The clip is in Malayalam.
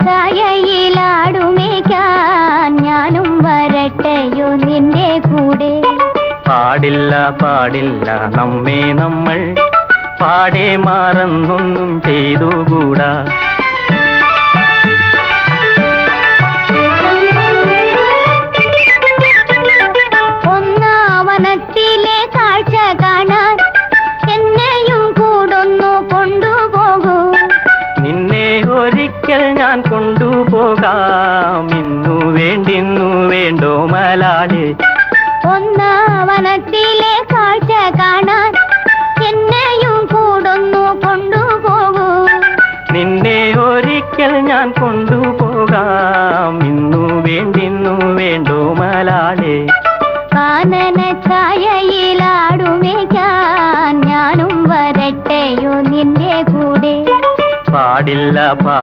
ചായയിലാടുമേക്കാൻ ഞാനും വരട്ടെയോ നിന്റെ കൂടെ. പാടില്ല പാടില്ല നമ്മെ നമ്മൾ പാടെ മാറന്നൊന്നും ചെയ്തുകൂടാ. ഒന്നാവനത്തിലെ കാഴ്ച കാണാൻ എന്നെയും കൂടൊന്നു കൊണ്ടുപോകൂ. നിന്നെ ഒരിക്കൽ ഞാൻ കൊണ്ടുപോകാം. ഇന്നു വേണ്ടിന്നു വേണ്ടോ മലാളി. ഒന്നാവനത്തിലെ കാഴ്ച കാണാൻ എന്നെയും കൂടൊന്നു കൊണ്ടുപോകൂ. നിന്നെ ഒരിക്കൽ ഞാൻ കൊണ്ടുപോകാം. ഇന്നു വേണ്ടിന്നു വേണ്ടോ മലാളി. കാനന ചായയിലാടുമേക്കാൻ ഞാനും വരട്ടെയോ നിന്റെ കൂടെ. പാടില്ല